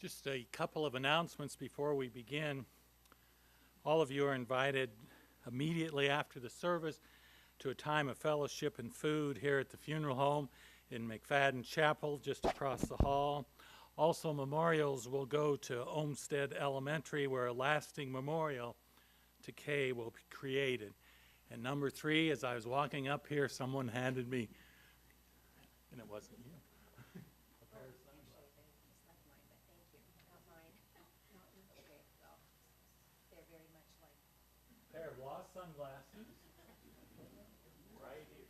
Just a couple of announcements before we begin. All of you are invited immediately after the service to a time of fellowship and food here at the funeral home in McFadden Chapel, just across the hall. Also, memorials will go to Olmsted Elementary, where a lasting memorial to Kay will be created. And number 3, as I was walking up here, someone handed me, and it wasn't you. Pair of lost sunglasses right here.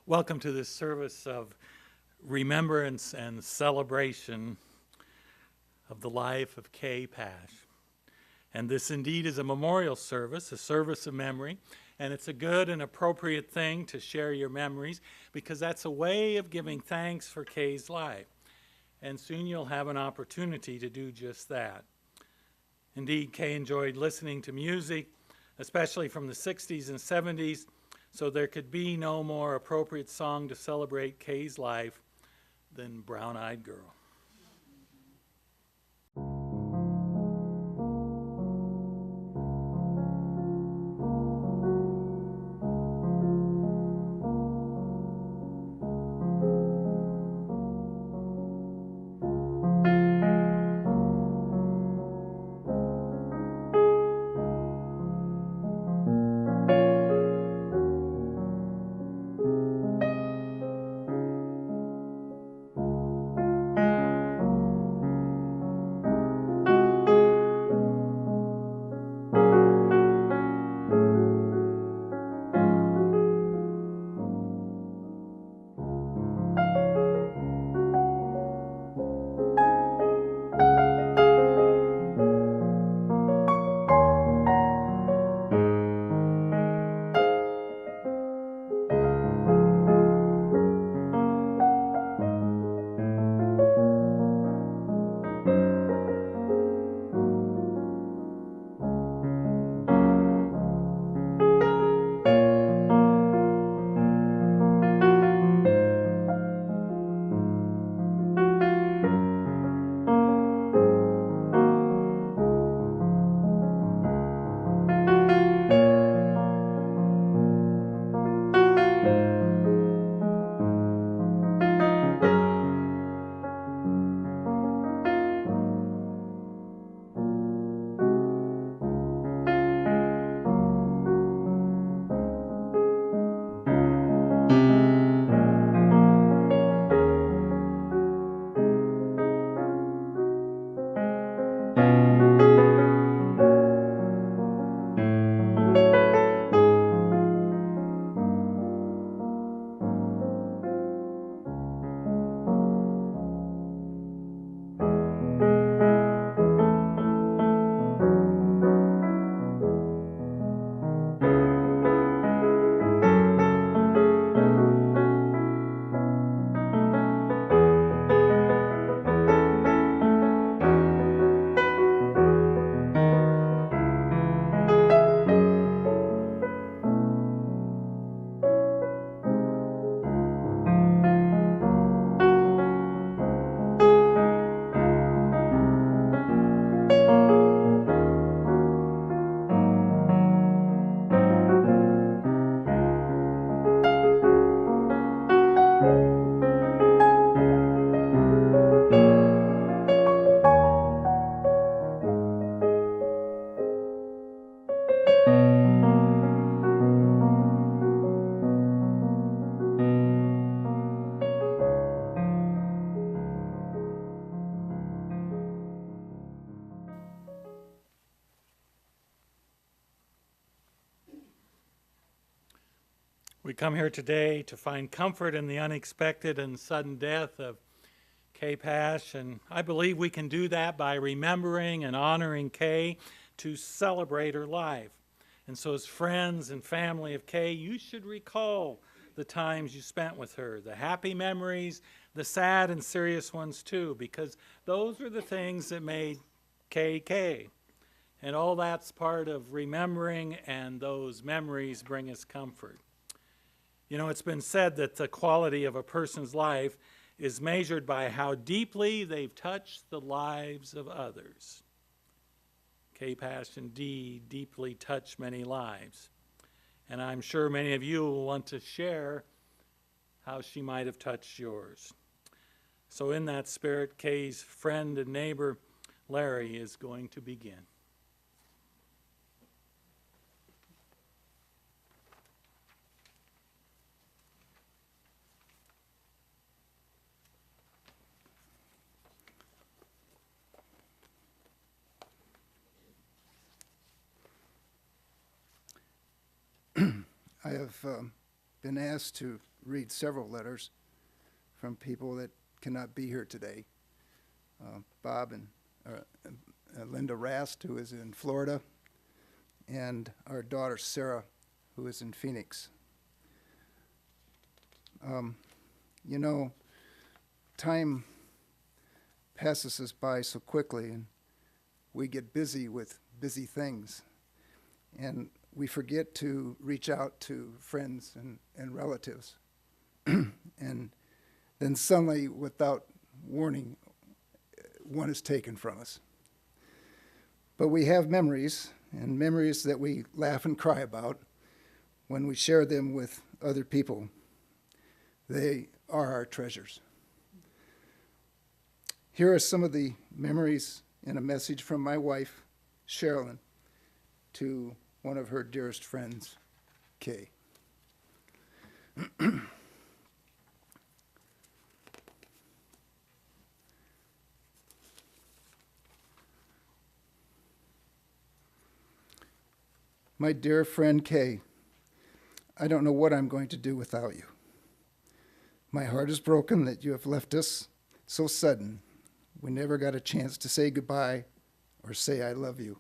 Welcome to this service of remembrance and celebration of the life of Kay Pash. And this indeed is a memorial service, a service of memory. And it's a good and appropriate thing to share your memories because that's a way of giving thanks for Kay's life. And soon you'll have an opportunity to do just that. Indeed, Kay enjoyed listening to music, especially from the 60s and 70s, so there could be no more appropriate song to celebrate Kay's life than Brown Eyed Girl. We come here today to find comfort in the unexpected and sudden death of Kay Pash, and I believe we can do that by remembering and honoring Kay to celebrate her life. And so as friends and family of Kay, you should recall the times you spent with her, the happy memories, the sad and serious ones too, because those are the things that made Kay Kay. And all that's part of remembering, and those memories bring us comfort. You know, it's been said that the quality of a person's life is measured by how deeply they've touched the lives of others. Kay Pash indeed deeply touched many lives. And I'm sure many of you will want to share how she might have touched yours. So in that spirit, Kay's friend and neighbor, Larry, is going to begin. I have been asked to read several letters from people that cannot be here today. Bob and Linda Rast, who is in Florida, and our daughter Sarah, who is in Phoenix. You know, time passes us by so quickly, and we get busy with busy things. And we forget to reach out to friends and relatives. And then suddenly, without warning, one is taken from us. But we have memories, and memories that we laugh and cry about when we share them with other people. They are our treasures. Here are some of the memories in a message from my wife, Sherilyn, to one of her dearest friends, Kay. My dear friend Kay, I don't know what I'm going to do without you. My heart is broken that you have left us so sudden. We never got a chance to say goodbye or say I love you.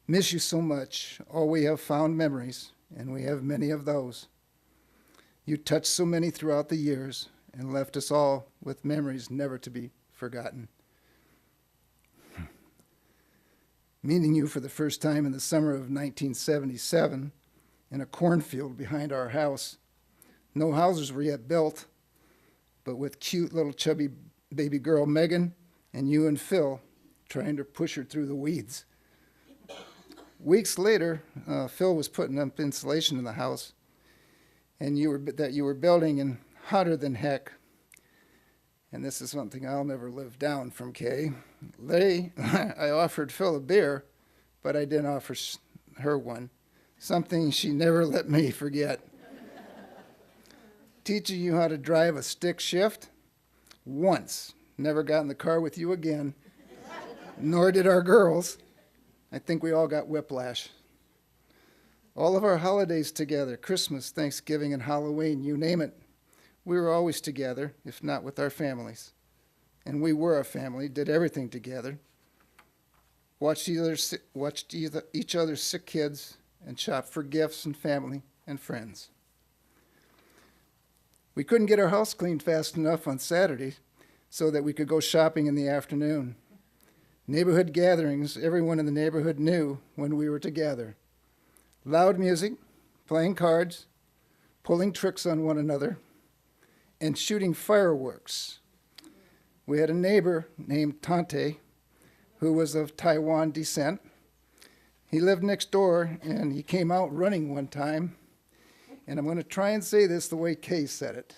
Miss you so much. All we have found memories, and we have many of those. You touched so many throughout the years and left us all with memories never to be forgotten. Meeting you for the first time in the summer of 1977 in a cornfield behind our house. No houses were yet built, but with cute little chubby baby girl Megan and you and Phil trying to push her through the weeds. Weeks later, Phil was putting up insulation in the house, and you were building, and hotter than heck. And this is something I'll never live down from Kay. I offered Phil a beer, but I didn't offer her one. Something she never let me forget. Teaching you how to drive a stick shift? Once. Never got in the car with you again. Nor did our girls. I think we all got whiplash. All of our holidays together, Christmas, Thanksgiving, and Halloween, you name it. We were always together, if not with our families. And we were a family, did everything together. Watched each other's sick kids and shopped for gifts and family and friends. We couldn't get our house cleaned fast enough on Saturday so that we could go shopping in the afternoon. Neighborhood gatherings, everyone in the neighborhood knew when we were together. Loud music, playing cards, pulling tricks on one another, and shooting fireworks. We had a neighbor named Tante who was of Taiwan descent. He lived next door, and he came out running one time, and I'm going to try and say this the way Kay said it.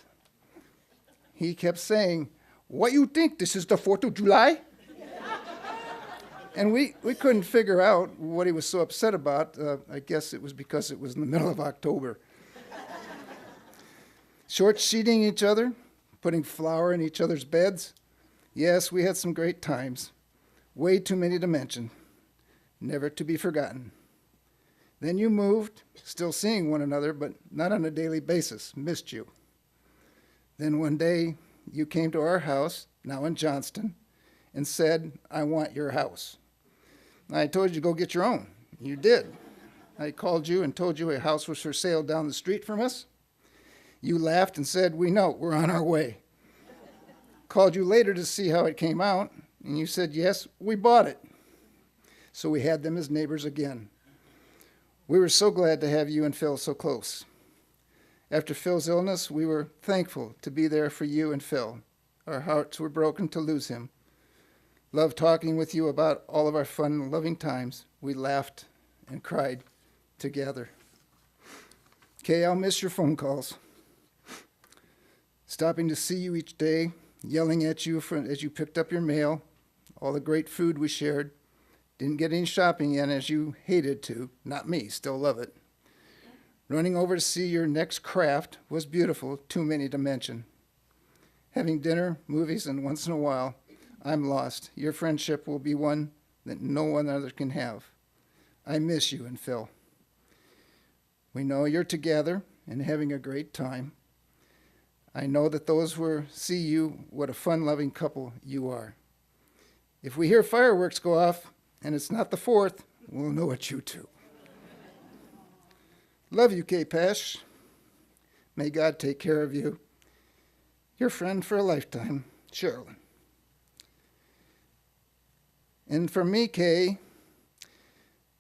He kept saying, "What you think, this is the 4th of July?" And we couldn't figure out what he was so upset about. I guess it was because it was in the middle of October. Short-sheeting each other, putting flour in each other's beds. Yes, we had some great times. Way too many to mention. Never to be forgotten. Then you moved, still seeing one another, but not on a daily basis. Missed you. Then one day, you came to our house, now in Johnston, and said, "I want your house." I told you to go get your own. You did. I called you and told you a house was for sale down the street from us. You laughed and said, "We know, we're on our way." Called you later to see how it came out, and you said, "Yes, we bought it." so we had them as neighbors again. We were so glad to have you and Phil so close. After Phil's illness, we were thankful to be there for you and Phil. Our hearts were broken to lose him. Loved talking with you about all of our fun and loving times. We laughed and cried together. Kay, I'll miss your phone calls. Stopping to see you each day, yelling at you as you picked up your mail, all the great food we shared. Didn't get any shopping in as you hated to. Not me, still love it. Running over to see your next craft was beautiful, too many to mention. Having dinner, movies, and once in a while, I'm lost. Your friendship will be one that no one other can have. I miss you and Phil. We know you're together and having a great time. I know that those who see you, what a fun-loving couple you are. If we hear fireworks go off, and it's not the 4th, we'll know it's you too. Love you, Kay Pash. May God take care of you. Your friend for a lifetime, Sherilyn. And for me, Kay,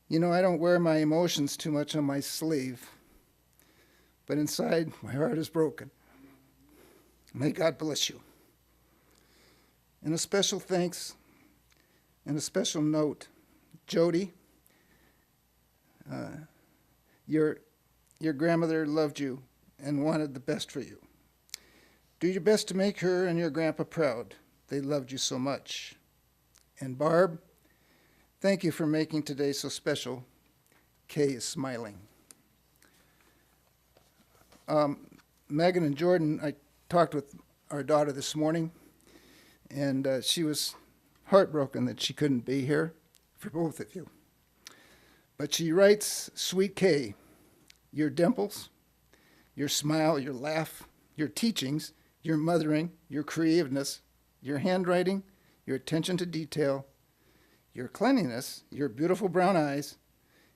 you know, I don't wear my emotions too much on my sleeve, but inside, my heart is broken. May God bless you. And a special thanks and a special note, Jody, your grandmother loved you and wanted the best for you. Do your best to make her and your grandpa proud. They loved you so much. And Barb, thank you for making today so special. Kay is smiling. Megan and Jordan, I talked with our daughter this morning, and she was heartbroken that she couldn't be here for both of you. But she writes, Sweet Kay, your dimples, your smile, your laugh, your teachings, your mothering, your creativeness, your handwriting, your attention to detail, your cleanliness, your beautiful brown eyes,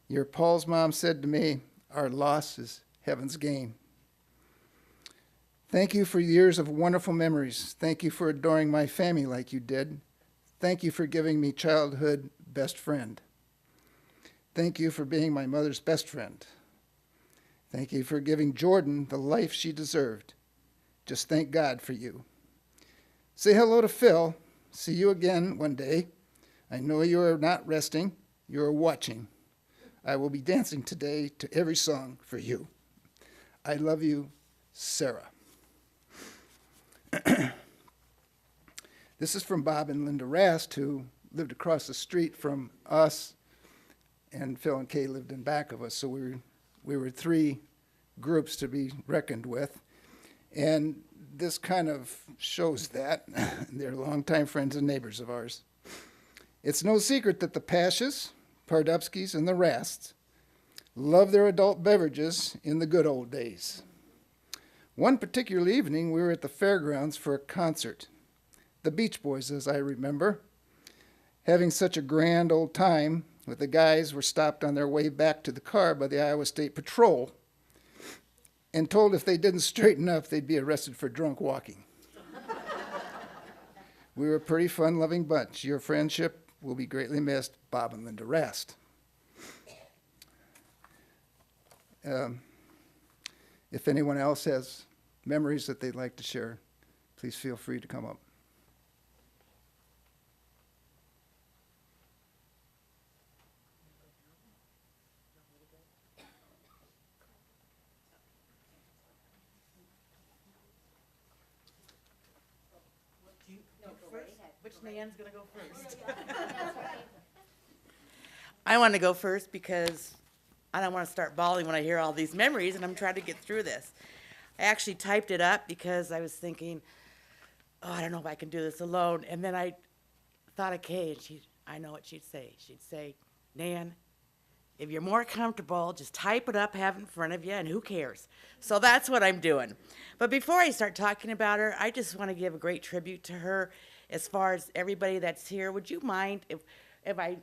your Paul's mom said to me, our loss is heaven's gain. Thank you for years of wonderful memories. Thank you for adoring my family like you did. Thank you for giving me childhood best friend. Thank you for being my mother's best friend. Thank you for giving Jordan the life she deserved. Just thank God for you. Say hello to Phil. See you again one day. I know you are not resting. You are watching. I will be dancing today to every song for you. I love you, Sarah. This is from Bob and Linda Rast, who lived across the street from us, and Phil and Kay lived in back of us, so we were 3 groups to be reckoned with. And this kind of shows that. They're longtime friends and neighbors of ours. It's no secret that the Pashes, Pardubskis, and the Rasts love their adult beverages in the good old days. One particular evening, we were at the fairgrounds for a concert. The Beach Boys, as I remember. Having such a grand old time with the guys were stopped on their way back to the car by the Iowa State Patrol and told if they didn't straighten up, they'd be arrested for drunk walking. We were a pretty fun-loving bunch. Your friendship will be greatly missed, Bob and Linda Rast. If anyone else has memories that they'd like to share, please feel free to come up. Which Nan's gonna go first? I want to go first because I don't want to start bawling when I hear all these memories, and I'm trying to get through this. I actually typed it up because I was thinking, oh, I don't know if I can do this alone. And then I thought of Kay, and I know what she'd say. She'd say, Nan, if you're more comfortable, just type it up, have it in front of you, and who cares? So that's what I'm doing. But before I start talking about her, I just want to give a great tribute to her. As far as everybody that's here, would you mind if I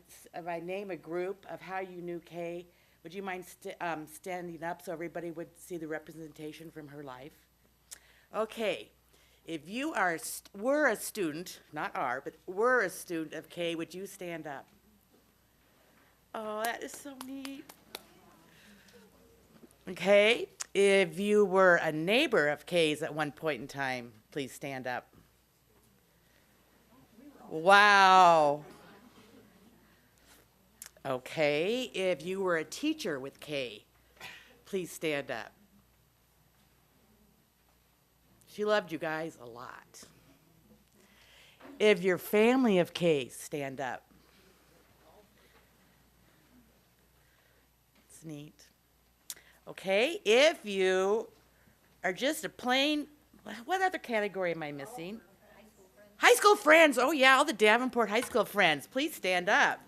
name a group of how you knew Kay? Would you mind standing up so everybody would see the representation from her life? Okay, if you were a student, not are, but were a student of Kay, would you stand up? Oh, that is so neat. Okay, if you were a neighbor of Kay's at one point in time, please stand up. Wow. Okay, if you were a teacher with Kay, please stand up. She loved you guys a lot. If you're family of Kay, stand up. It's neat. Okay, if you are just a plain, what other category am I missing? High school friends. Oh yeah, all the Davenport high school friends. Please stand up.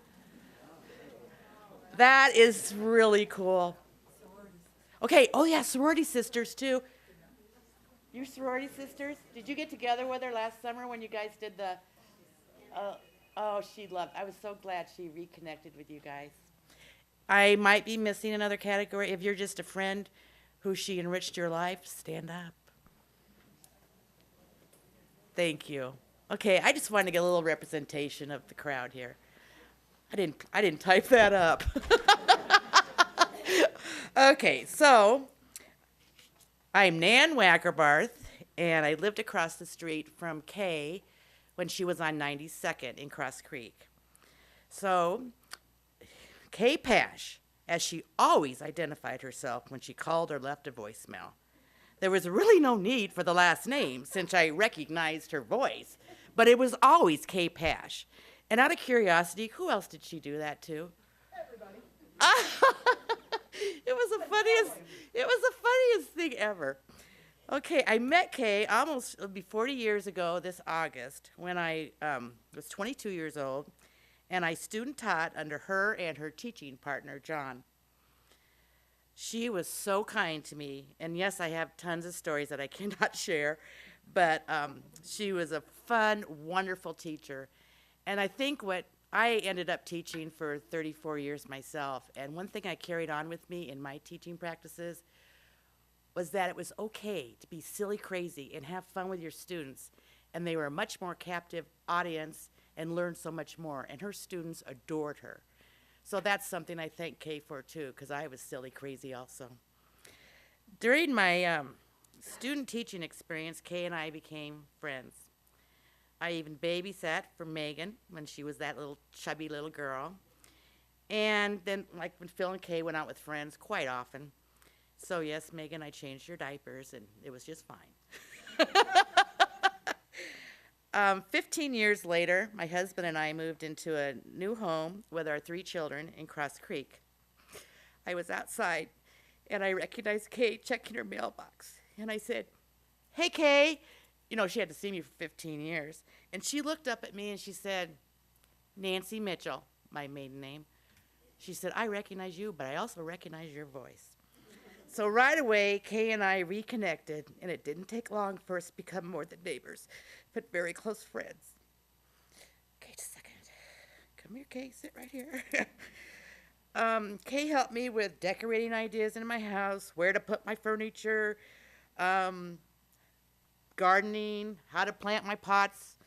That is really cool. Okay, oh yeah, sorority sisters too. Your sorority sisters? Did you get together with her last summer when you guys did the, oh, she loved, I was so glad she reconnected with you guys. I might be missing another category. If you're just a friend who she enriched your life, stand up. Thank you. Okay, I just wanted to get a little representation of the crowd here. I didn't type that up. Okay, so I'm Nan Wackerbarth, and I lived across the street from Kay when she was on 92nd in Cross Creek. So Kay Pash, as she always identified herself when she called or left a voicemail. There was really no need for the last name since I recognized her voice, but it was always Kay Pash. And out of curiosity, who else did she do that to? Everybody. It was the funniest thing ever. Okay, I met Kay almost, it'll be 40 years ago this August when I was 22 years old, and I student taught under her and her teaching partner, John. She was so kind to me, and yes, I have tons of stories that I cannot share, but she was a fun, wonderful teacher. And I think what I ended up teaching for 34 years myself, and one thing I carried on with me in my teaching practices was that it was okay to be silly crazy and have fun with your students, and they were a much more captive audience and learned so much more, and her students adored her. So that's something I thank Kay for too, because I was silly crazy also. During my student teaching experience, Kay and I became friends. I even babysat for Megan when she was that little chubby little girl. And then, like when Phil and Kay went out with friends quite often. So yes, Megan, I changed your diapers, and it was just fine. 15 years later, my husband and I moved into a new home with our 3 children in Cross Creek. I was outside, and I recognized Kay checking her mailbox. And I said, "Hey, Kay." You know, she had to see me for 15 years. And she looked up at me and she said, "Nancy Mitchell," my maiden name. She said, "I recognize you, but I also recognize your voice." So right away, Kay and I reconnected, and it didn't take long for us to become more than neighbors, but very close friends. Okay, just a second. Come here, Kay, sit right here. Kay helped me with decorating ideas in my house, where to put my furniture, gardening, how to plant my plants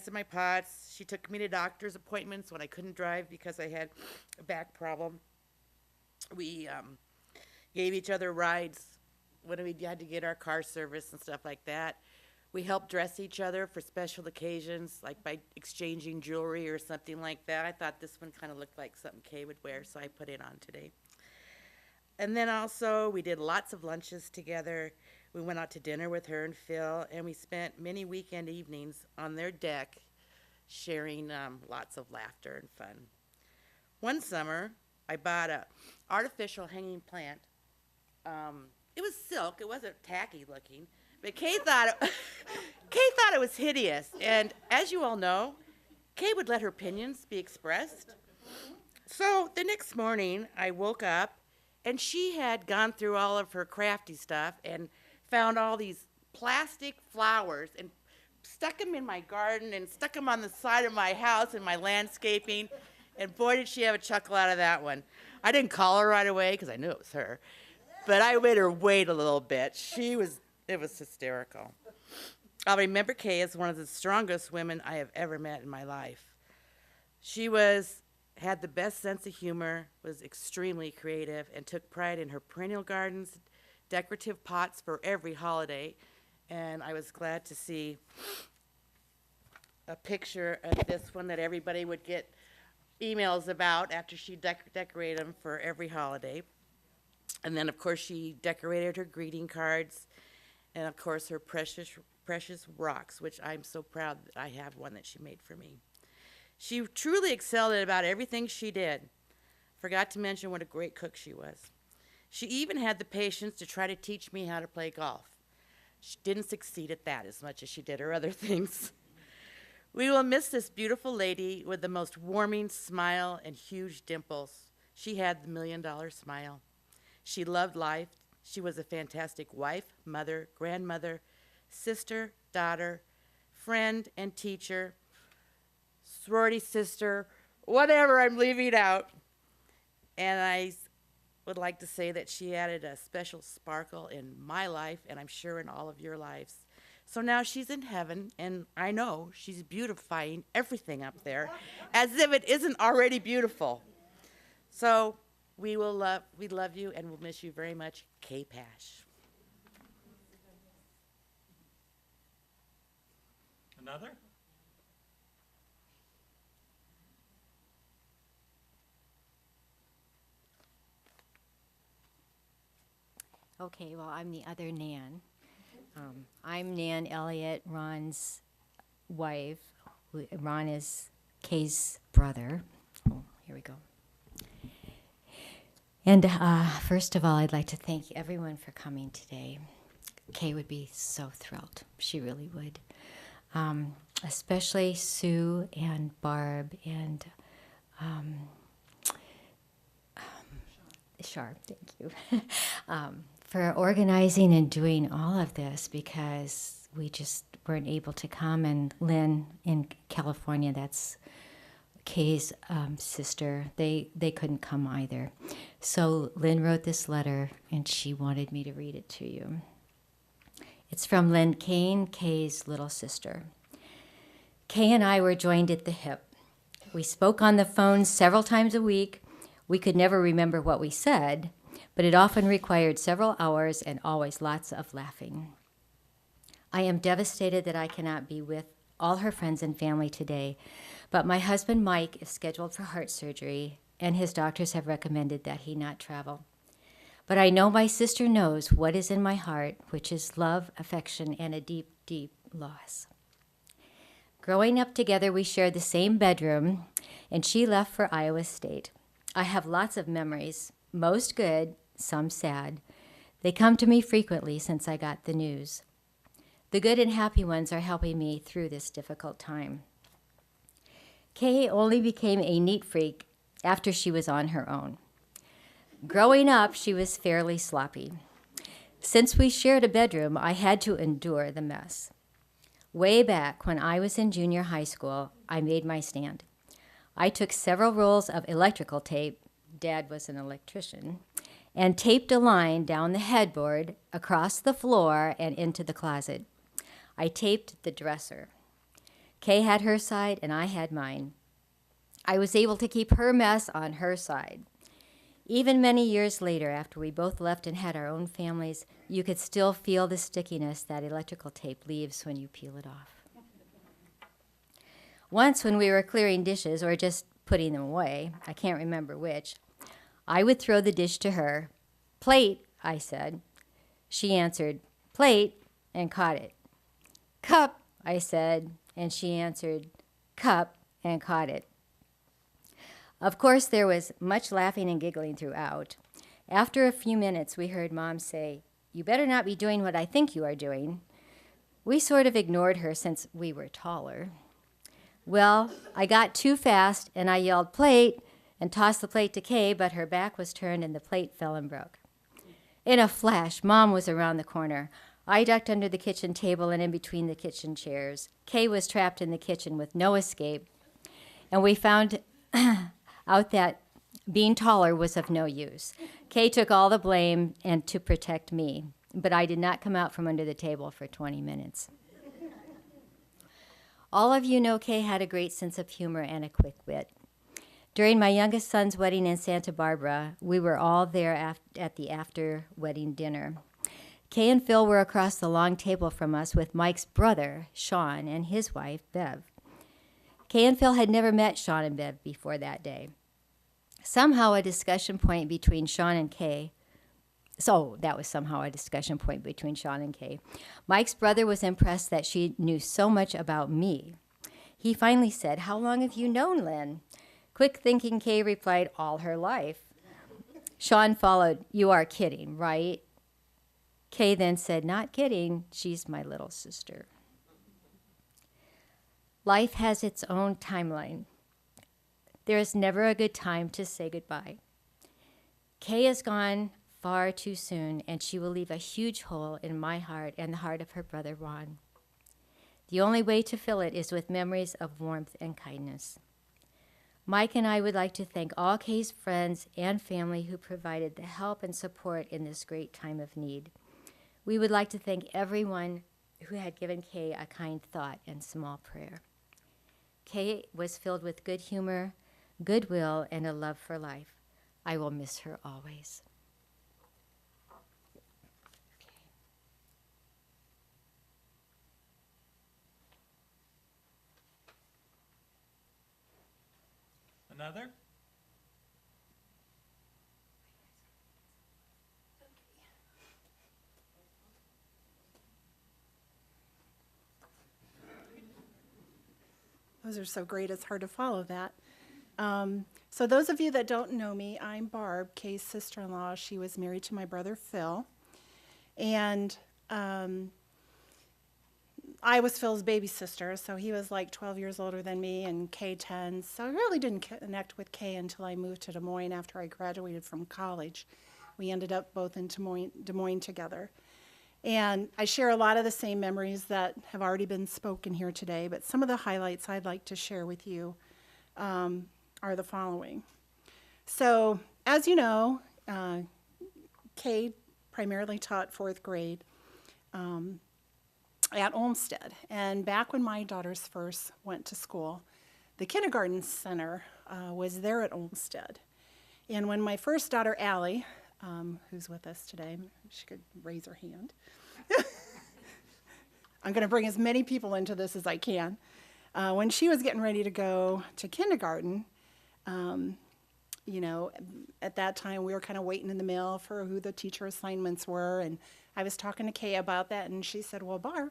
in my pots. She took me to doctor's appointments when I couldn't drive because I had a back problem. We gave each other rides when we had to get our car serviced and stuff like that. We helped dress each other for special occasions, like by exchanging jewelry or something like that. I thought this one kind of looked like something Kay would wear, so I put it on today. And then also, we did lots of lunches together. We went out to dinner with her and Phil, and we spent many weekend evenings on their deck sharing lots of laughter and fun. One summer, I bought an artificial hanging plant. It was silk. It wasn't tacky looking, but Kay thought it was hideous. And as you all know, Kay would let her opinions be expressed. So the next morning, I woke up, and she had gone through all of her crafty stuff and found all these plastic flowers and stuck them in my garden and stuck them on the side of my house in my landscaping. And boy, did she have a chuckle out of that one. I didn't call her right away because I knew it was her. But I made her wait a little bit. It was hysterical. I'll remember Kay as one of the strongest women I have ever met in my life. She was had the best sense of humor, was extremely creative, and took pride in her perennial gardens, decorative pots for every holiday. And I was glad to see a picture of this one that everybody would get emails about after she decorated them for every holiday. And then, of course, she decorated her greeting cards, and of course, her precious rocks, which I'm so proud that I have one that she made for me. She truly excelled at about everything she did. Forgot to mention what a great cook she was. She even had the patience to try to teach me how to play golf. She didn't succeed at that as much as she did her other things. We will miss this beautiful lady with the most warming smile and huge dimples. She had the $1 million smile. She loved life. She was a fantastic wife, mother, grandmother, sister, daughter, friend, and teacher, sorority sister, whatever I'm leaving out. And I would like to say that she added a special sparkle in my life, and I'm sure in all of your lives. So now she's in heaven, and I know she's beautifying everything up there as if it isn't already beautiful. So we love you, and we'll miss you very much, Kay Pash. Another? Okay, well, I'm the other Nan. I'm Nan Elliott, Ron's wife. Ron is Kay's brother. Oh, here we go. And first of all, I'd like to thank everyone for coming today. Kay would be so thrilled. She really would. Especially Sue and Barb and Sharp, thank you. For organizing and doing all of this, because we just weren't able to come. And Lynn in California, that's Kay's sister, they couldn't come either. So Lynn wrote this letter, and she wanted me to read it to you. It's from Lynn Kane, Kay's little sister. Kay and I were joined at the hip. We spoke on the phone several times a week. We could never remember what we said, but it often required several hours and always lots of laughing. I am devastated that I cannot be with all her friends and family today, but my husband Mike is scheduled for heart surgery, and his doctors have recommended that he not travel. But I know my sister knows what is in my heart, which is love, affection, and a deep, deep loss. Growing up together, we shared the same bedroom, and she left for Iowa State. I have lots of memories, most good, some sad. They come to me frequently since I got the news. The good and happy ones are helping me through this difficult time. Kay only became a neat freak after she was on her own. Growing up, she was fairly sloppy. Since we shared a bedroom, I had to endure the mess. Way back when I was in junior high school, I made my stand. I took several rolls of electrical tape, Dad was an electrician, and taped a line down the headboard, across the floor, and into the closet. I taped the dresser. Kay had her side, and I had mine. I was able to keep her mess on her side. Even many years later, after we both left and had our own families, you could still feel the stickiness that electrical tape leaves when you peel it off. Once when we were clearing dishes or just putting them away, I can't remember which, I would throw the dish to her. "Plate," I said. She answered, "Plate," and caught it. "Cup," I said, and she answered, "Cup," and caught it. Of course, there was much laughing and giggling throughout. After a few minutes, we heard Mom say, "You better not be doing what I think you are doing." We sort of ignored her since we were taller. Well, I got too fast, and I yelled, "Plate," and tossed the plate to Kay, but her back was turned, and the plate fell and broke. In a flash, Mom was around the corner. I ducked under the kitchen table and in between the kitchen chairs. Kay was trapped in the kitchen with no escape, and we found out that being taller was of no use. Kay took all the blame and to protect me, but I did not come out from under the table for 20 minutes. All of you know Kay had a great sense of humor and a quick wit. During my youngest son's wedding in Santa Barbara, we were all there at the after-wedding dinner. Kay and Phil were across the long table from us with Mike's brother, Sean, and his wife, Bev. Kay and Phil had never met Sean and Bev before that day. Somehow a discussion point between Sean and Kay. So that was somehow a discussion point between Sean and Kay. Mike's brother was impressed that she knew so much about me. He finally said, "How long have you known Lynn?" Quick thinking Kay replied, "All her life." Sean followed, "You are kidding, right?" Kay then said, "Not kidding, she's my little sister." Life has its own timeline. There is never a good time to say goodbye. Kay is gone far too soon, and she will leave a huge hole in my heart and the heart of her brother Ron. The only way to fill it is with memories of warmth and kindness. Mike and I would like to thank all Kay's friends and family who provided the help and support in this great time of need. We would like to thank everyone who had given Kay a kind thought and small prayer. Kay was filled with good humor, goodwill, and a love for life. I will miss her always. Another? Those are so great, it's hard to follow that. So those of you that don't know me, I'm Barb, Kay's sister-in-law. She was married to my brother Phil. And I was Phil's baby sister, so he was like 12 years older than me and Kay 10. So I really didn't connect with Kay until I moved to Des Moines after I graduated from college. We ended up both in Des Moines together. And I share a lot of the same memories that have already been spoken here today, but some of the highlights I'd like to share with you are the following. So, as you know, Kay primarily taught fourth grade at Olmsted. And back when my daughters first went to school, the kindergarten center was there at Olmsted. And when my first daughter, Allie, who's with us today, she could raise her hand. I'm going to bring as many people into this as I can. When she was getting ready to go to kindergarten, you know, at that time we were kind of waiting in the mail for who the teacher assignments were, and I was talking to Kay about that, and she said, "Well, Barb,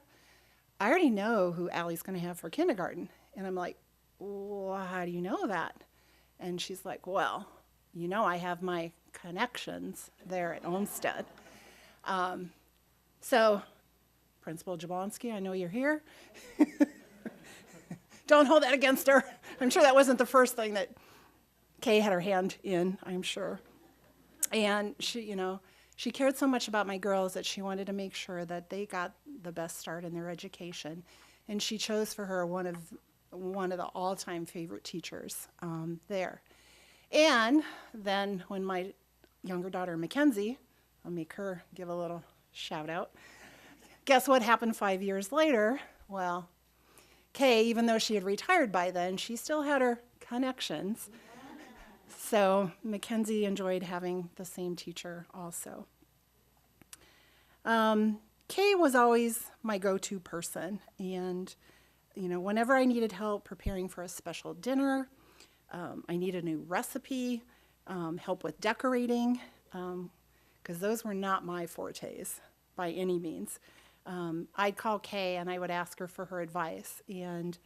I already know who Allie's going to have for kindergarten." And I'm like, "Well, how do you know that?" And she's like, "Well, you know, I have my connections there at Olmsted." So, Principal Jablonski, I know you're here. Don't hold that against her. I'm sure that wasn't the first thing that Kay had her hand in, I'm sure. And she, you know, she cared so much about my girls that she wanted to make sure that they got the best start in their education. And she chose for her one of the all-time favorite teachers there. And then when my younger daughter, Mackenzie, I'll make her give a little shout out. Guess what happened 5 years later? Well, Kay, even though she had retired by then, she still had her connections. So Mackenzie enjoyed having the same teacher also. Kay was always my go-to person. And, you know, whenever I needed help preparing for a special dinner, I need a new recipe, help with decorating, because those were not my fortes by any means. I'd call Kay and I would ask her for her advice, and,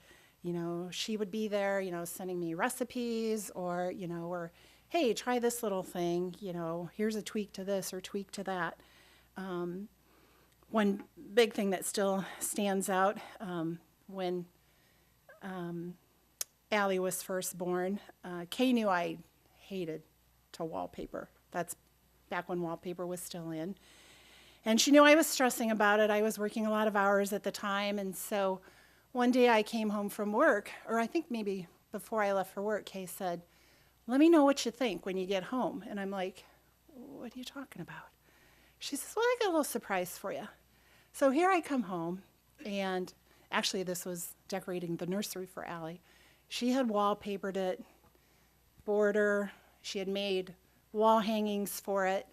you know, she would be there, you know, sending me recipes or, you know, or, hey, try this little thing, you know, here's a tweak to this or tweak to that. One big thing that still stands out, when Allie was first born, Kay knew I hated to wallpaper. That's back when wallpaper was still in. And she knew I was stressing about it. I was working a lot of hours at the time, and so one day I came home from work, or I think maybe before I left for work, Kay said, "Let me know what you think when you get home." And I'm like, "What are you talking about?" She says, "Well, I got a little surprise for you." So here I come home, and actually this was decorating the nursery for Allie. She had wallpapered it border. She had made wall hangings for it.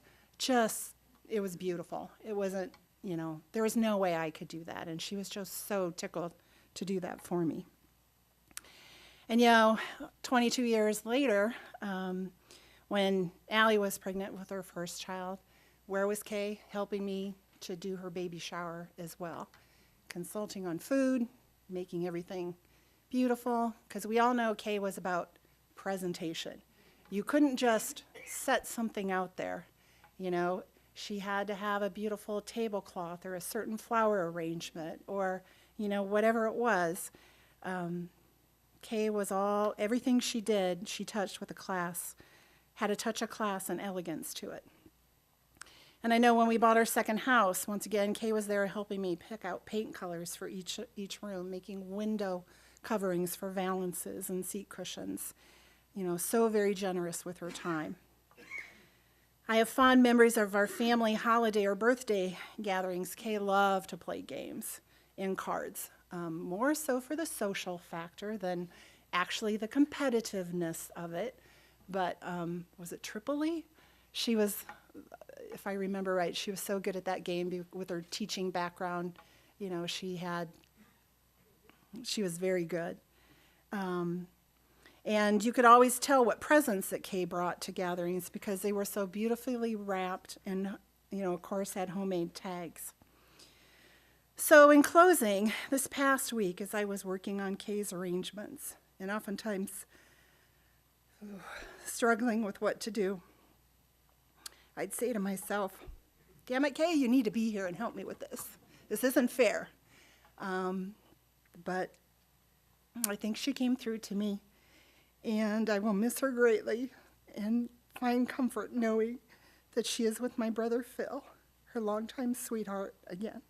It was beautiful. It wasn't, there was no way I could do that. And she was just so tickled to do that for me. And 22 years later, when Allie was pregnant with her first child, where was Kay helping me to do her baby shower as well? Consulting on food, making everything beautiful, because we all know Kay was about presentation. You couldn't just set something out there, She had to have a beautiful tablecloth or a certain flower arrangement or, whatever it was. Kay was everything she did, she touched with a class, had a touch of class and elegance to it. And I know when we bought our second house, once again, Kay was there helping me pick out paint colors for each room, making window coverings for valances and seat cushions. So very generous with her time. I have fond memories of our family holiday or birthday gatherings. Kay loved to play games and cards, more so for the social factor than actually the competitiveness of it. But was it Tripoli? She was, if I remember right, she was so good at that game with her teaching background. She was very good. And you could always tell what presents that Kay brought to gatherings because they were so beautifully wrapped and, of course, had homemade tags. So in closing, this past week, as I was working on Kay's arrangements, and oftentimes struggling with what to do, I'd say to myself, damn it, Kay, you need to be here and help me with this. This isn't fair. But I think she came through to me. And I will miss her greatly and find comfort knowing that she is with my brother Phil, her longtime sweetheart, again.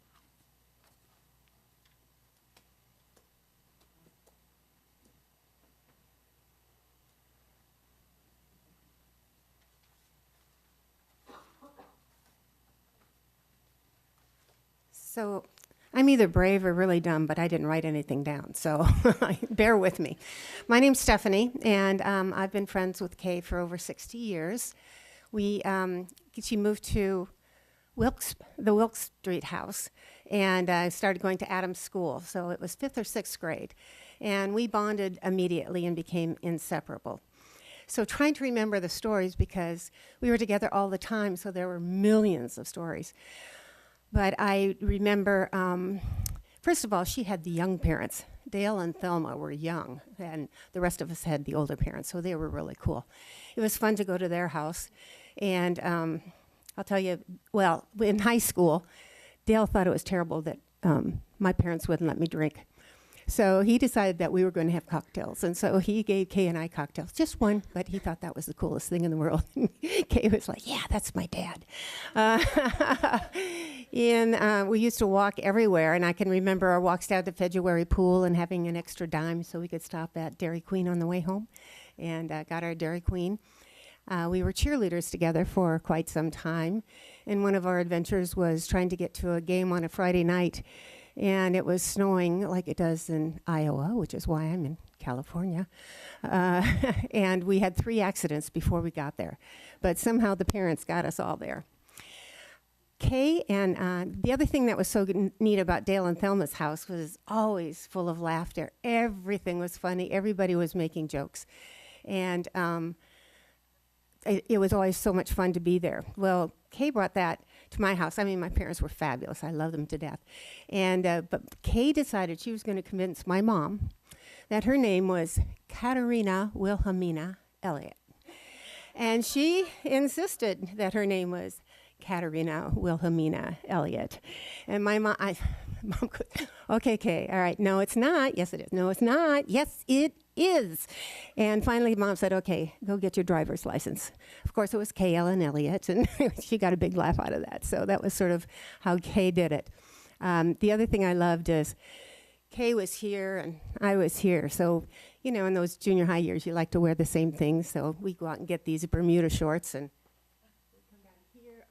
So I'm either brave or really dumb, but I didn't write anything down, so bear with me. My name's Stephanie, and I've been friends with Kay for over 60 years. She moved to the Wilkes Street house, and I started going to Adams School, so it was 5th or 6th grade. And we bonded immediately and became inseparable. So trying to remember the stories because we were together all the time, so there were millions of stories. But I remember, first of all, she had the young parents. Dale and Thelma were young, and the rest of us had the older parents, so they were really cool. It was fun to go to their house. And I'll tell you, well, in high school, Dale thought it was terrible that my parents wouldn't let me drink. So he decided that we were going to have cocktails. And so he gave Kay and I cocktails. Just one, but he thought that was the coolest thing in the world. Kay was like, yeah, that's my dad. And we used to walk everywhere. And I can remember our walks down to February Pool and having an extra dime so we could stop at Dairy Queen on the way home. And got our Dairy Queen. We were cheerleaders together for quite some time. And one of our adventures was trying to get to a game on a Friday night. And it was snowing like it does in Iowa, which is why I'm in California. And we had 3 accidents before we got there. But somehow the parents got us all there. Kay and the other thing that was so neat about Dale and Thelma's house was always full of laughter. Everything was funny. Everybody was making jokes. And it was always so much fun to be there. Well, Kay brought that to my house. I mean, my parents were fabulous. I love them to death. And but Kay decided she was going to convince my mom that her name was Katerina Wilhelmina Elliott. And she insisted that her name was Katerina Wilhelmina Elliott. And my mom, Mom could, okay, Kay, all right, no, it's not. Yes, it is. No, it's not. Yes, it is. And finally, Mom said, okay, go get your driver's license. Of course, it was Kay Ellen Elliott, and she got a big laugh out of that. So that was sort of how Kay did it. The other thing I loved is Kay was here and I was here. So, you know, in those junior high years, you like to wear the same things. So we go out and get these Bermuda shorts and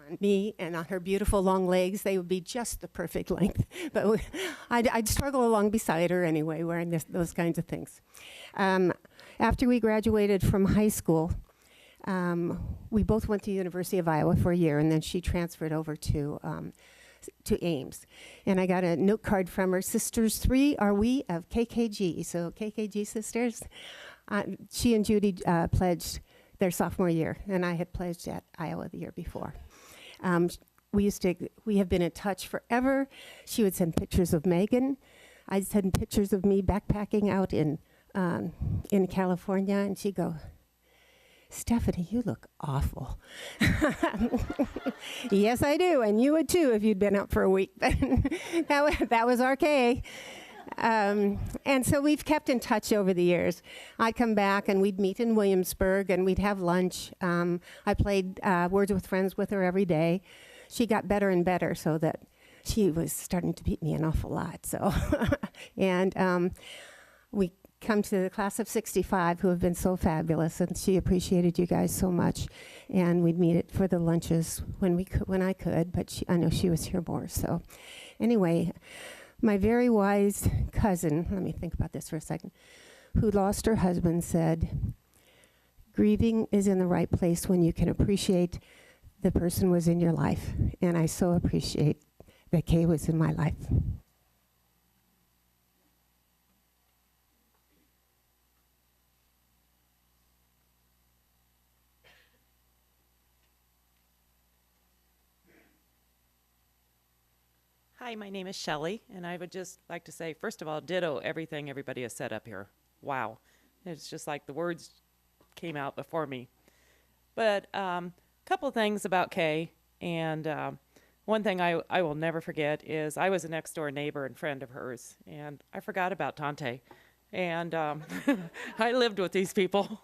on me and on her beautiful long legs. They would be just the perfect length. But I'd struggle along beside her anyway, wearing those kinds of things. After we graduated from high school, we both went to University of Iowa for a year, and then she transferred over to Ames. And I got a note card from her, Sisters 3 are we of KKG. So KKG Sisters, she and Judy pledged their sophomore year, and I had pledged at Iowa the year before. We have been in touch forever. She would send pictures of Megan. I'd send pictures of me backpacking out in California, and she'd go, Stephanie, you look awful. Yes, I do, and you would too if you'd been out for a week. that was our Kay. And so we've kept in touch over the years. I'd come back and we'd meet in Williamsburg and we'd have lunch. I played Words with Friends with her every day. She got better and better so that she was starting to beat me an awful lot. So, and we come to the class of 65 who have been so fabulous, and she appreciated you guys so much. And we'd meet it for the lunches when I could, but I know she was here more. So anyway, my very wise cousin, let me think about this for a second, who lost her husband said, grieving is in the right place when you can appreciate the person was in your life. And I so appreciate that Kay was in my life. Hi, my name is Shelley, and I would just like to say, first of all, ditto everything everybody has said up here. Wow. It's just like the words came out before me. But a couple of things about Kay, and one thing I will never forget is I was a next-door neighbor and friend of hers, and I forgot about Tante. And I lived with these people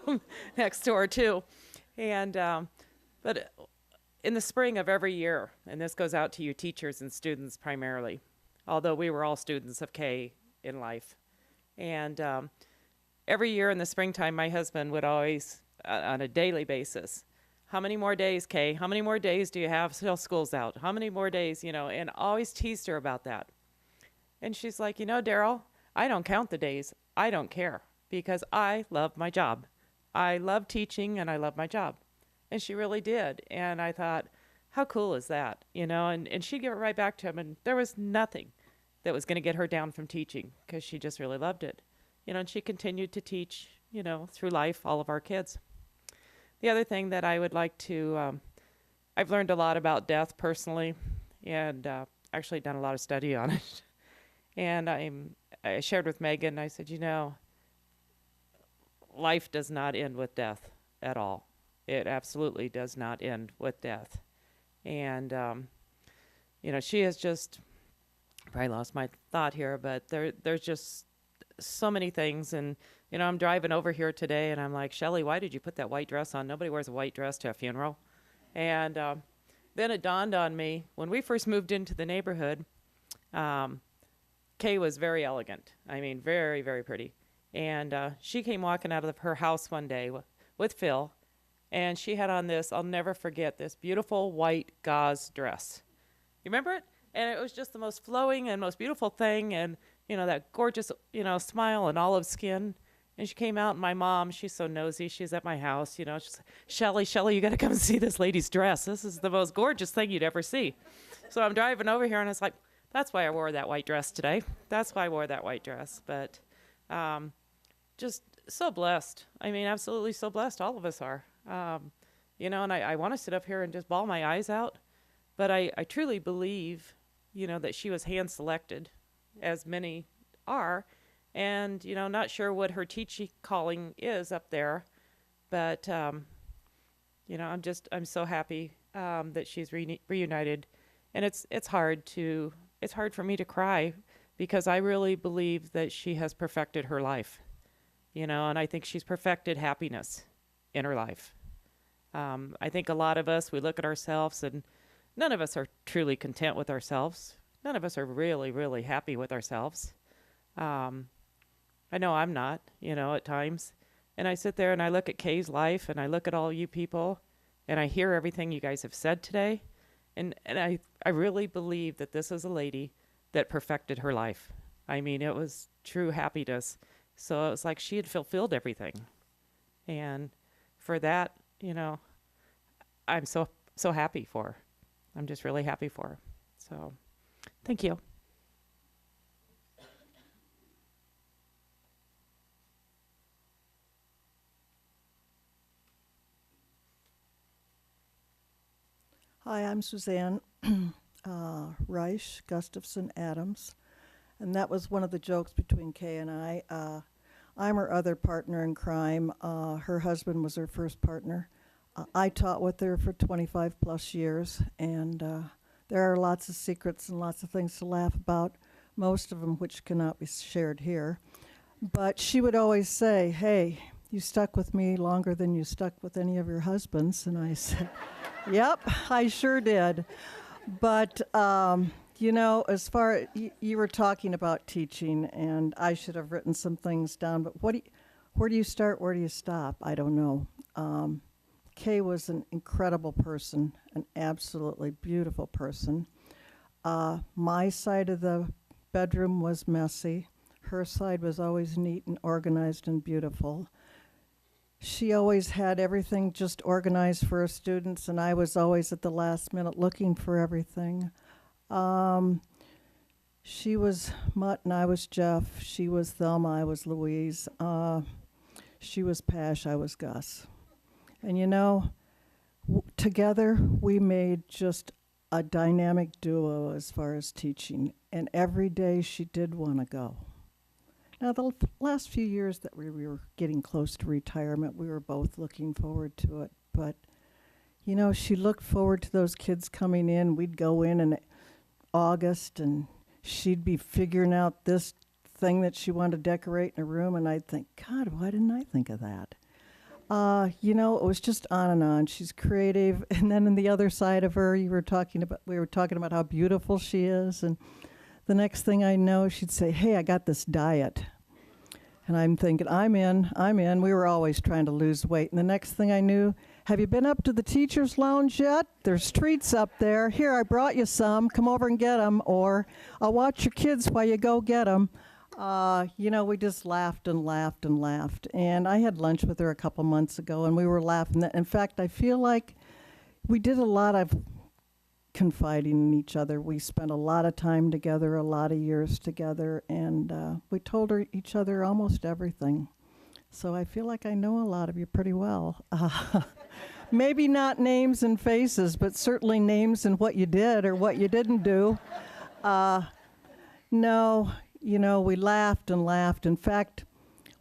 next door, too. And but in the spring of every year, and this goes out to you teachers and students primarily, although we were all students of Kay in life. And every year in the springtime, my husband would always, on a daily basis, how many more days, Kay? How many more days do you have till school's out? How many more days, and always teased her about that. And she's like, Daryl, I don't count the days. I don't care because I love my job. I love teaching and I love my job. And she really did. And I thought, how cool is that? And she'd give it right back to him. And there was nothing that was going to get her down from teaching because she just really loved it. And she continued to teach, through life, all of our kids. The other thing that I would like to, I've learned a lot about death personally and actually done a lot of study on it. And I shared with Megan, I said, life does not end with death at all. It absolutely does not end with death. And, she has just, probably lost my thought here, but there's just so many things. And, I'm driving over here today and I'm like, Shelley, why did you put that white dress on? Nobody wears a white dress to a funeral. And then it dawned on me, when we first moved into the neighborhood, Kay was very elegant. I mean, very, very pretty. And she came walking out of her house one day with Phil. And she had on this, I'll never forget, this beautiful white gauze dress. You remember it? And it was just the most flowing and most beautiful thing. And, that gorgeous, smile and olive skin. And she came out, and my mom, she's so nosy. She's at my house, she's like, Shelley, you got to come and see this lady's dress. This is the most gorgeous thing you'd ever see. So I'm driving over here, and it's like, that's why I wore that white dress today. That's why I wore that white dress. But just so blessed. I mean, absolutely so blessed. All of us are. And I want to sit up here and just bawl my eyes out, but I truly believe, that she was hand-selected, as many are, and, not sure what her teaching calling is up there, but, I'm so happy that she's reunited, and it's hard for me to cry because I really believe that she has perfected her life, and I think she's perfected happiness in her life. I think a lot of us, we look at ourselves and none of us are truly content with ourselves. None of us are really, really happy with ourselves. I know I'm not, at times. And I sit there and I look at Kay's life and I look at all you people and I hear everything you guys have said today. And I really believe that this is a lady that perfected her life. I mean, it was true happiness. So it was like she had fulfilled everything. And for that, I'm so happy for her. I'm just really happy for her. So thank you. Hi, I'm Suzanne Reich, Gustafson Adams, and that was one of the jokes between Kay and I. I'm her other partner in crime. Her husband was her first partner. I taught with her for 25 plus years, and there are lots of secrets and lots of things to laugh about, most of them which cannot be shared here. But she would always say, "Hey, you stuck with me longer than you stuck with any of your husbands." And I said, "Yep, I sure did." But, as far you were talking about teaching, and I should have written some things down, but where do you start, where do you stop? I don't know. Kay was an incredible person, an absolutely beautiful person. My side of the bedroom was messy. Her side was always neat and organized and beautiful. She always had everything just organized for her students, and I was always at the last minute looking for everything. She was Mutt and I was Jeff. She was Thelma, I was Louise. She was Pash, I was Gus. And together we made just a dynamic duo as far as teaching, and every day she did want to go. Now, the last few years that we were getting close to retirement, we were both looking forward to it. But, she looked forward to those kids coming in. We'd go in August, and she'd be figuring out this thing that she wanted to decorate in a room, and I'd think, God, why didn't I think of that? It was just on and on. She's creative. And then on the other side of her, we were talking about how beautiful she is. And the next thing I know, she'd say, "Hey, I got this diet." And I'm thinking, I'm in. We were always trying to lose weight. And the next thing I knew, "Have you been up to the teacher's lounge yet? There's treats up there. Here, I brought you some. Come over and get them." Or, "I'll watch your kids while you go get them." We just laughed and laughed and laughed. And I had lunch with her a couple months ago, and we were laughing. In fact, I feel like we did a lot of confiding in each other. We spent a lot of time together, a lot of years together, and we told each other almost everything. So I feel like I know a lot of you pretty well. Maybe not names and faces, but certainly names and what you did or what you didn't do. No, we laughed and laughed. In fact,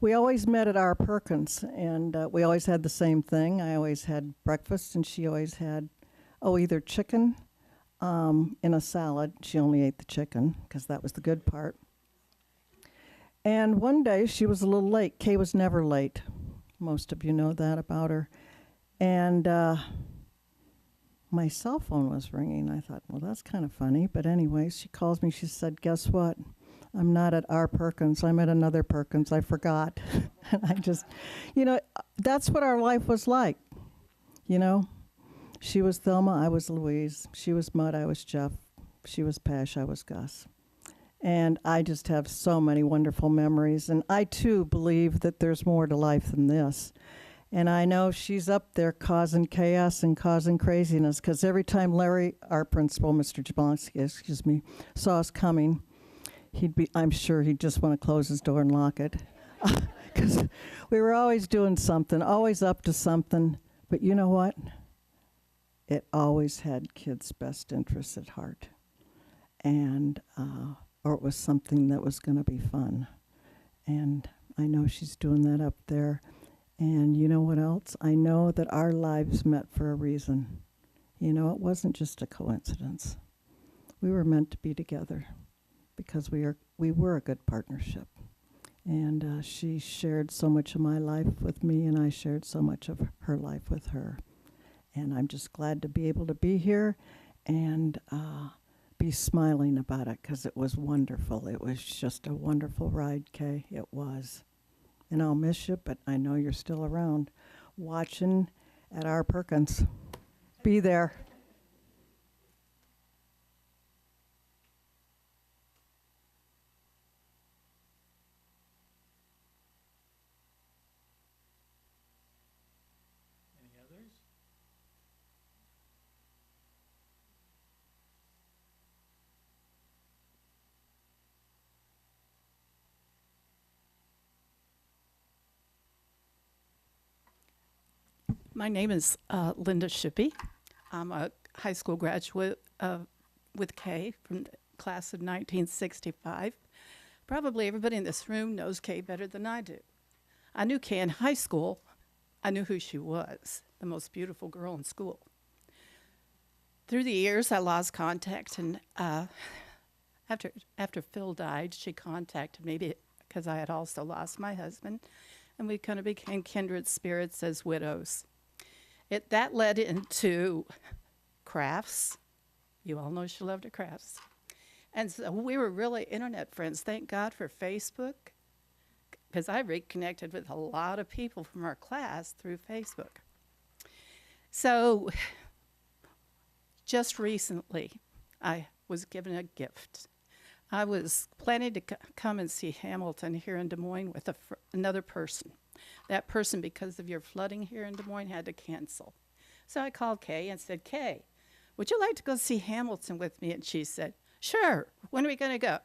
we always met at our Perkins, and we always had the same thing. I always had breakfast, and she always had, either chicken in a salad. She only ate the chicken because that was the good part. And one day she was a little late. Kay was never late. Most of you know that about her. And my cell phone was ringing. I thought, well, that's kind of funny. But anyway, she calls me. She said, "Guess what? I'm not at our Perkins. I'm at another Perkins. I forgot." And I just, that's what our life was like, She was Thelma, I was Louise. She was Mutt, I was Jeff. She was Pash, I was Gus. And I just have so many wonderful memories. And I, too, believe that there's more to life than this. And I know she's up there causing chaos and causing craziness, because every time Larry, our principal, Mr. Jablonski, saw us coming, I'm sure he'd just want to close his door and lock it. Because we were always doing something, always up to something. But you know what? It always had kids' best interests at heart. And, or it was something that was going to be fun. And I know she's doing that up there. And you know what else? I know that our lives met for a reason. It wasn't just a coincidence. We were meant to be together because we were a good partnership. And she shared so much of my life with me, and I shared so much of her life with her. And I'm just glad to be able to be here and be smiling about it, because it was wonderful. It was just a wonderful ride, Kay. It was. And I'll miss you, but I know you're still around watching at our Perkins. Be there. My name is Linda Shippey. I'm a high school graduate with Kay from the class of 1965. Probably everybody in this room knows Kay better than I do. I knew Kay in high school. I knew who she was, the most beautiful girl in school. Through the years, I lost contact, and after Phil died, she contacted me because I had also lost my husband, and we kind of became kindred spirits as widows. That led into crafts. You all know she loved her crafts. And so we were really internet friends. Thank God for Facebook, because I reconnected with a lot of people from our class through Facebook. So just recently, I was given a gift. I was planning to come and see Hamilton here in Des Moines with another person. That person, because of your flooding here in Des Moines, had to cancel. So I called Kay and said, Kay, would you like to go see Hamilton with me? And she said, sure. When are we going to go?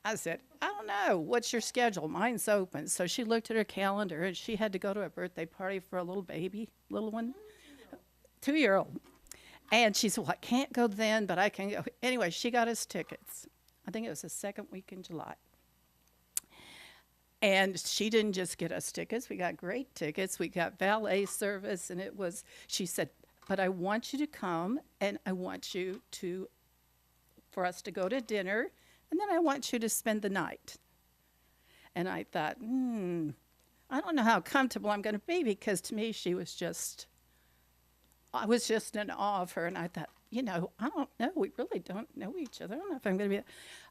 I said, I don't know. What's your schedule? Mine's open. So she looked at her calendar, and she had to go to a birthday party for a little baby, little one, 2-year-old. And she said, well, I can't go then, but I can go. Anyway, she got us tickets. I think it was the second week in July. And she didn't just get us tickets. We got great tickets. We got valet service, and she said, but I want you to come, and I want you for us to go to dinner, and then I want you to spend the night. And I thought, I don't know how comfortable I'm going to be, because to me, I was just in awe of her, and I thought, I don't know. We really don't know each other. I don't know if I'm going to be,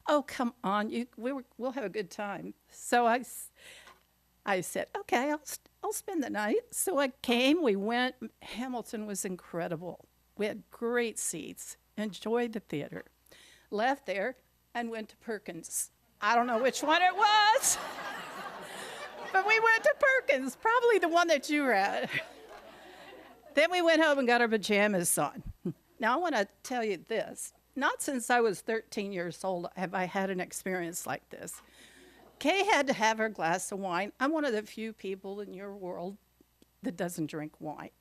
oh, come on. We'll have a good time. So I said, okay, I'll spend the night. So I came. We went. Hamilton was incredible. We had great seats, enjoyed the theater, left there, and went to Perkins. I don't know which one it was, but we went to Perkins, probably the one that you were at. Then we went home and got our pajamas on. Now, I want to tell you this. Not since I was 13 years old have I had an experience like this. Kay had to have her glass of wine. I'm one of the few people in your world that doesn't drink wine.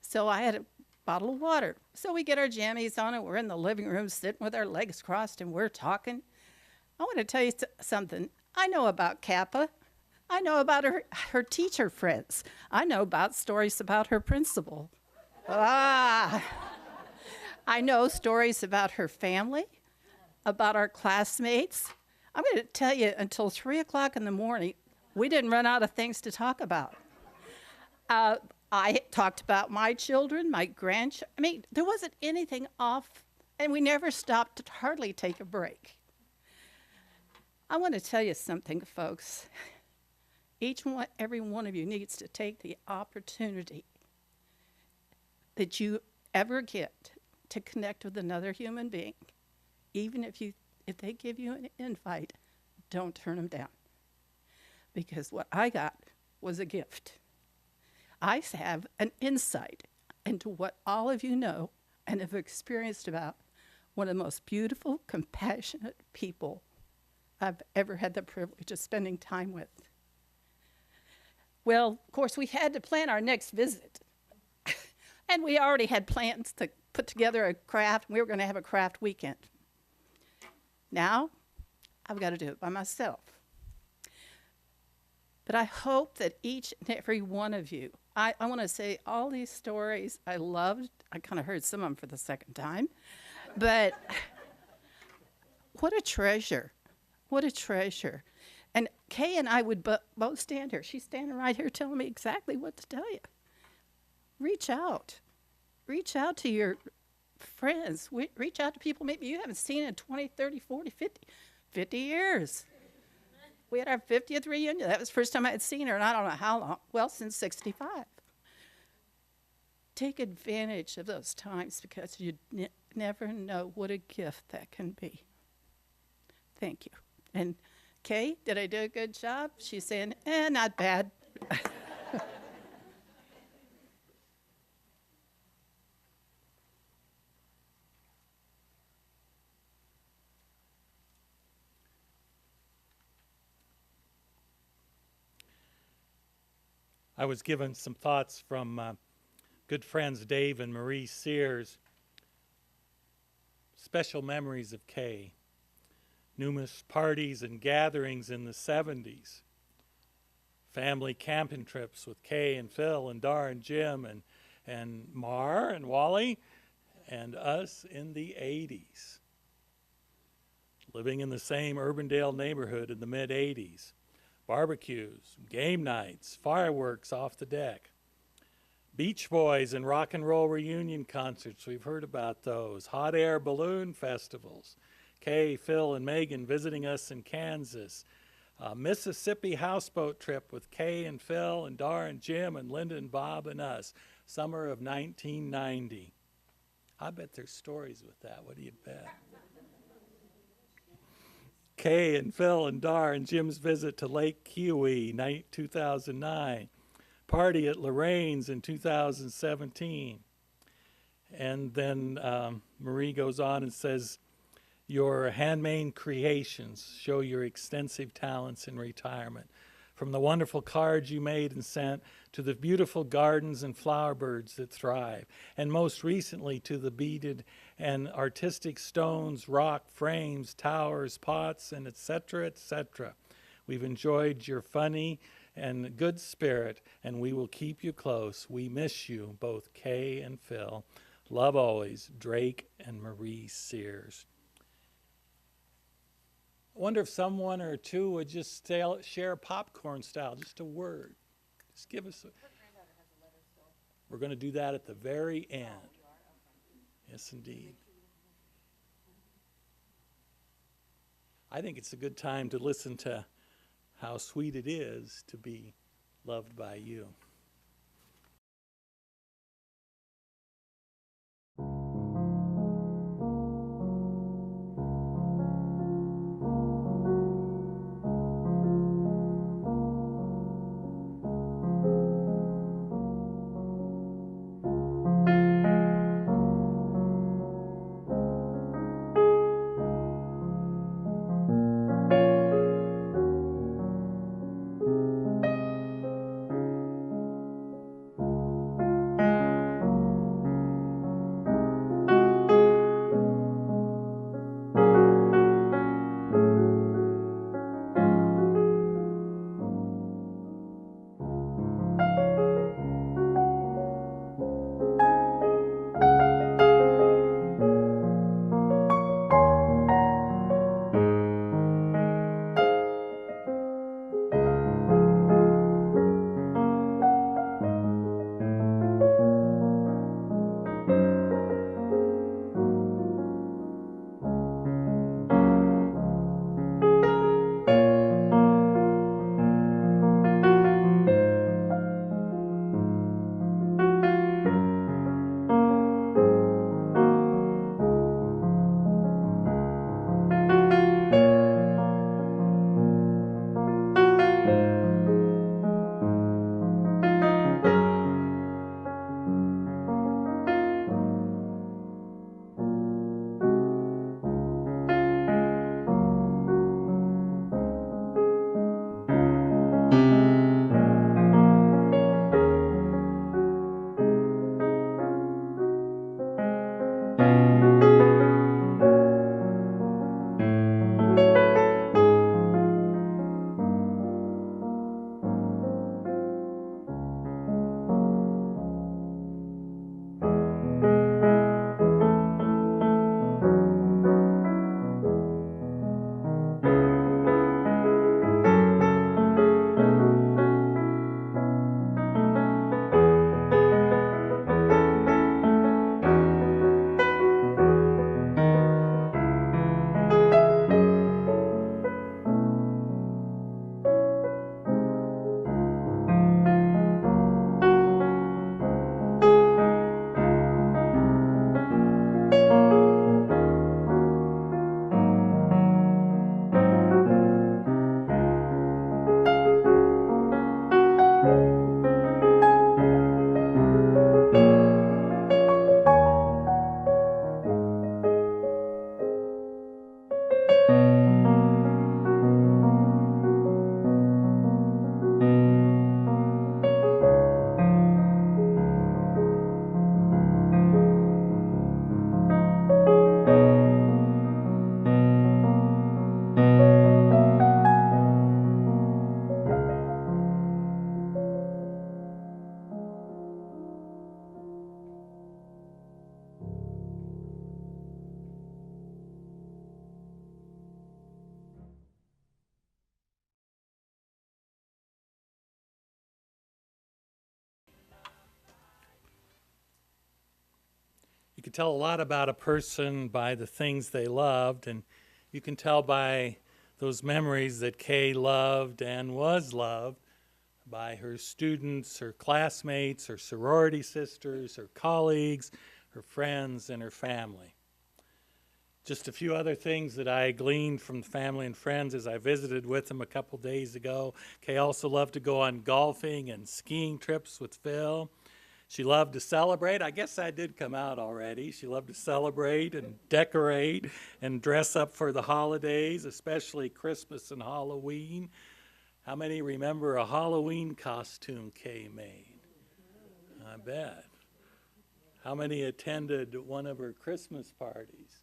So I had a bottle of water. So we get our jammies on, and we're in the living room sitting with our legs crossed, and we're talking. I want to tell you something. I know about Kappa. I know about her teacher friends. I know about stories about her principal. I know stories about her family, about our classmates. I'm going to tell you, until 3 o'clock in the morning, we didn't run out of things to talk about. I talked about my children, my grandchildren. I mean, there wasn't anything off, and we never stopped to hardly take a break. I want to tell you something, folks. Every one of you needs to take the opportunity that you ever get to connect with another human being. Even if they give you an invite, don't turn them down. Because what I got was a gift. I have an insight into what all of you know and have experienced about one of the most beautiful, compassionate people I've ever had the privilege of spending time with. Well, of course, we had to plan our next visit. And we already had plans to put together a craft. We were going to have a craft weekend. Now, I've got to do it by myself. But I hope that each and every one of you, I want to say all these stories I loved. I kind of heard some of them for the second time. But what a treasure. What a treasure. And Kay and I would both stand here. She's standing right here telling me exactly what to tell you. Reach out. Reach out to your friends. Reach out to people maybe you haven't seen in 20, 30, 40, 50 years. We had our 50th reunion. That was the first time I had seen her, and I don't know how long. Well, since 65. Take advantage of those times, because you never know what a gift that can be. Thank you. And Kay, did I do a good job? She's saying, not bad. I was given some thoughts from good friends Dave and Marie Sears. Special memories of Kay. Numerous parties and gatherings in the 70s. Family camping trips with Kay and Phil and Dar and Jim and Mar and Wally and us in the 80s. Living in the same Urbandale neighborhood in the mid-80s. Barbecues, game nights, fireworks off the deck. Beach Boys and rock and roll reunion concerts, we've heard about those. Hot air balloon festivals. Kay, Phil, and Megan visiting us in Kansas. Mississippi houseboat trip with Kay and Phil and Dar and Jim and Linda and Bob and us. Summer of 1990. I bet there's stories with that. What do you bet? Kay and Phil and Dar and Jim's visit to Lake Kiwi, 2009. Party at Lorraine's in 2017. And then Marie goes on and says, your handmade creations show your extensive talents in retirement. From the wonderful cards you made and sent to the beautiful gardens and flower birds that thrive, and most recently to the beaded and artistic stones, rock frames, towers, pots, and etc., etc. We've enjoyed your funny and good spirit, and we will keep you close. We miss you, both Kay and Phil. Love always, Drake and Marie Sears. I wonder if someone or two would just share popcorn style, just a word. Just give us a... We're going to do that at the very end. Yes, indeed. I think it's a good time to listen to how sweet it is to be loved by you. could tell a lot about a person by the things they loved, and you can tell by those memories that Kay loved and was loved by her students, her classmates, her sorority sisters, her colleagues, her friends, and her family. Just a few other things that I gleaned from family and friends as I visited with them a couple days ago. Kay also loved to go on golfing and skiing trips with Phil. She loved to celebrate. I guess that did come out already. She loved to celebrate and decorate and dress up for the holidays, especially Christmas and Halloween. How many remember a Halloween costume Kay made? I bet. How many attended one of her Christmas parties?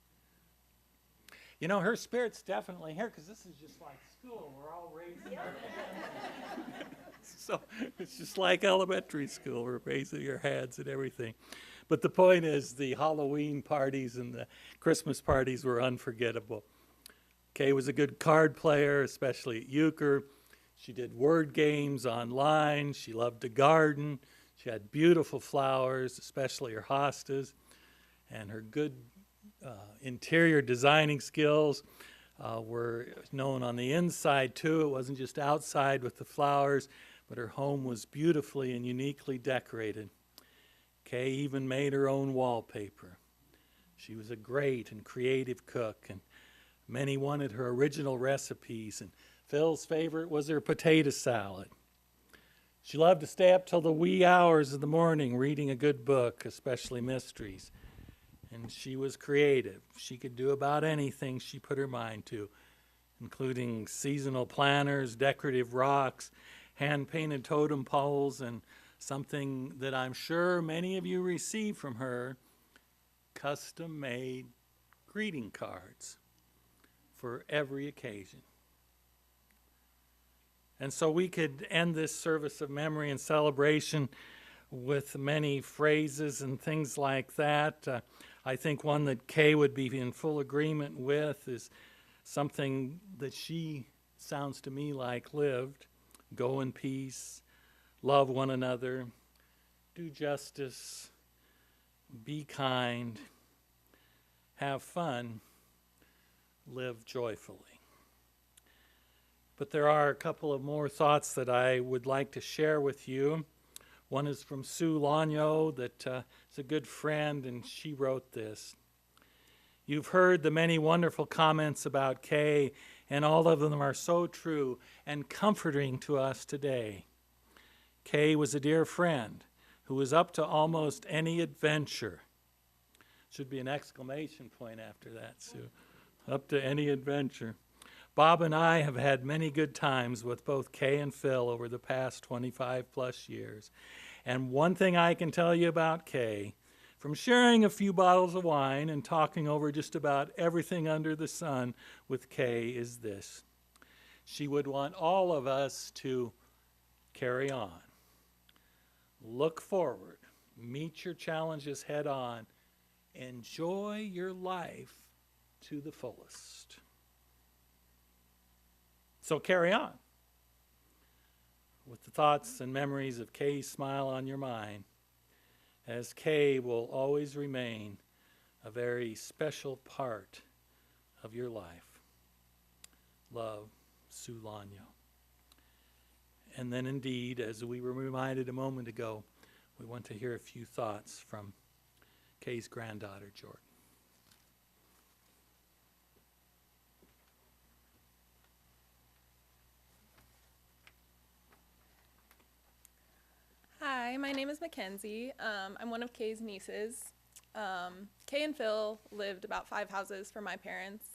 You know, her spirit's definitely here, because this is just like school. We're all raising our hands. So it's just like elementary school. We're raising your hands and everything. But the point is, the Halloween parties and the Christmas parties were unforgettable. Kay was a good card player, especially at euchre. She did word games online. She loved to garden. She had beautiful flowers, especially her hostas, and her good interior designing skills were known on the inside too. It wasn't just outside with the flowers, but her home was beautifully and uniquely decorated. Kay even made her own wallpaper. She was a great and creative cook, and many wanted her original recipes, and Phil's favorite was her potato salad. She loved to stay up till the wee hours of the morning reading a good book, especially mysteries. And she was creative. She could do about anything she put her mind to, including seasonal planners, decorative rocks, hand-painted totem poles, and something that I'm sure many of you received from her, custom-made greeting cards for every occasion. And so we could end this service of memory and celebration with many phrases and things like that. I think one that Kay would be in full agreement with is something that she sounds to me like lived. Go in peace, love one another, do justice, be kind, have fun, live joyfully. But there are a couple of more thoughts that I would like to share with you. One is from Sue Lagno, that is a good friend, and she wrote this. You've heard the many wonderful comments about Kay, and all of them are so true and comforting to us today. Kay was a dear friend who was up to almost any adventure. Should be an exclamation point after that, Sue. Up to any adventure. Bob and I have had many good times with both Kay and Phil over the past 25 plus years. And one thing I can tell you about Kay, from sharing a few bottles of wine and talking over just about everything under the sun with Kay, is this. She would want all of us to carry on, look forward, meet your challenges head on, enjoy your life to the fullest. So carry on with the thoughts and memories of Kay's smile on your mind, as Kay will always remain a very special part of your life. Love, Sue Lagno. And then indeed, as we were reminded a moment ago, we want to hear a few thoughts from Kay's granddaughter, Jordan. Hi, my name is Mackenzie. I'm one of Kay's nieces. Kay and Phil lived about 5 houses from my parents.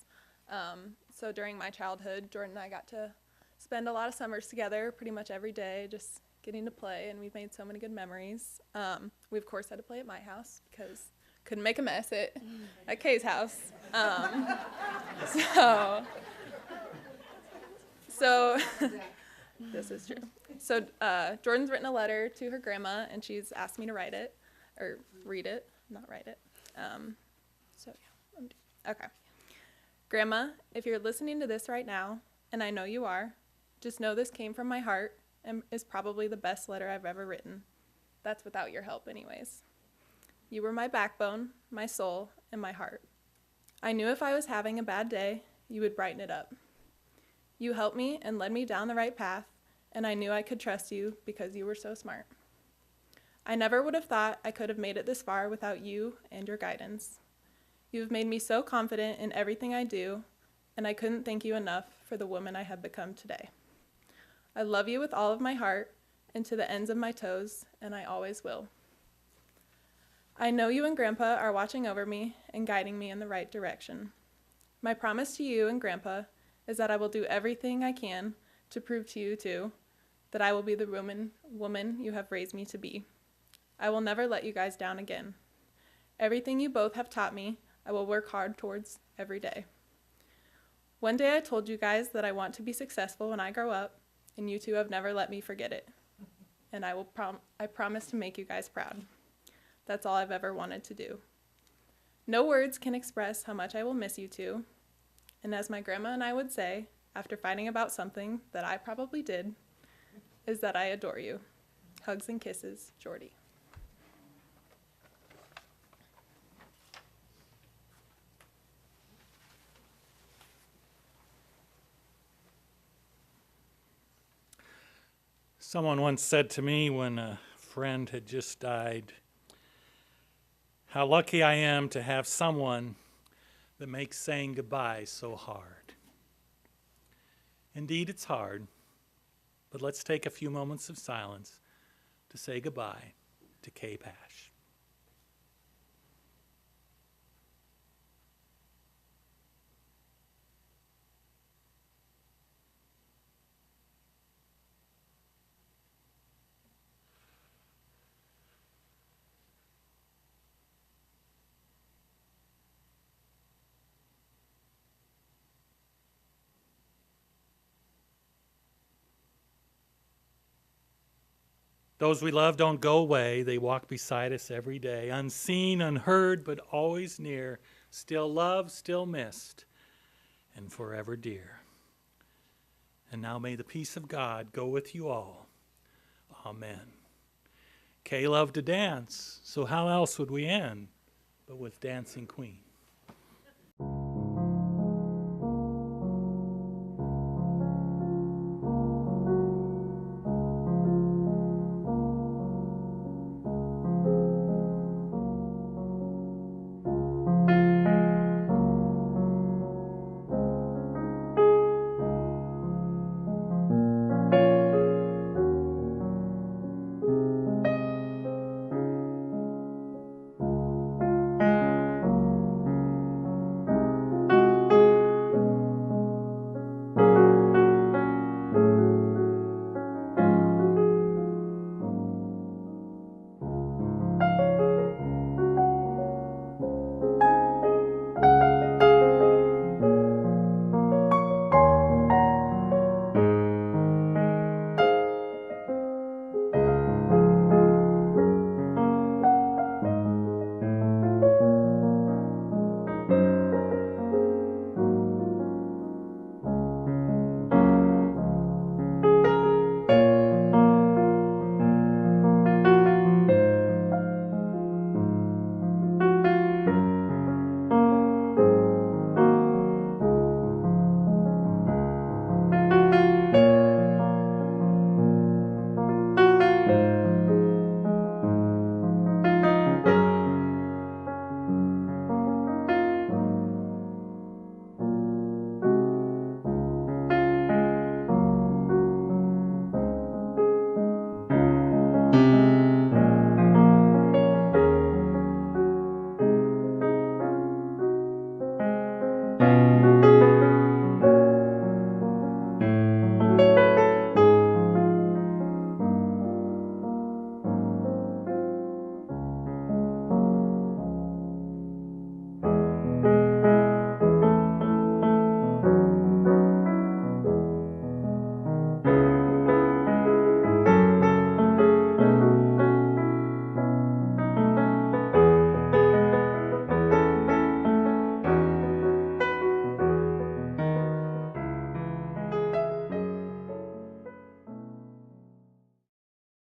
So during my childhood, Jordan and I got to spend a lot of summers together, pretty much every day, just getting to play, and we've made so many good memories. We, of course, had to play at my house because couldn't make a mess at Kay's house. So this is true. So Jordan's written a letter to her grandma, and she's asked me to write it, or read it, not write it. Okay. Grandma, if you're listening to this right now, and I know you are, just know this came from my heart and is probably the best letter I've ever written. That's without your help anyways. You were my backbone, my soul, and my heart. I knew if I was having a bad day, you would brighten it up. You helped me and led me down the right path, and I knew I could trust you because you were so smart. I never would have thought I could have made it this far without you and your guidance. You have made me so confident in everything I do, and I couldn't thank you enough for the woman I have become today. I love you with all of my heart and to the ends of my toes, and I always will. I know you and Grandpa are watching over me and guiding me in the right direction. My promise to you and Grandpa is that I will do everything I can to prove to you, too, that I will be the woman you have raised me to be. I will never let you guys down again. Everything you both have taught me, I will work hard towards every day. One day I told you guys that I want to be successful when I grow up, and you two have never let me forget it. And I promise to make you guys proud. That's all I've ever wanted to do. No words can express how much I will miss you two. And as my grandma and I would say, after fighting about something that I probably did, is that I adore you. Hugs and kisses, Jordy. Someone once said to me when a friend had just died, how lucky I am to have someone that makes saying goodbye so hard. Indeed, it's hard, but let's take a few moments of silence to say goodbye to Kay Pash. Those we love don't go away. They walk beside us every day, unseen, unheard, but always near, still loved, still missed, and forever dear. And now may the peace of God go with you all. Amen. Kay loved to dance, so how else would we end but with Dancing Queen?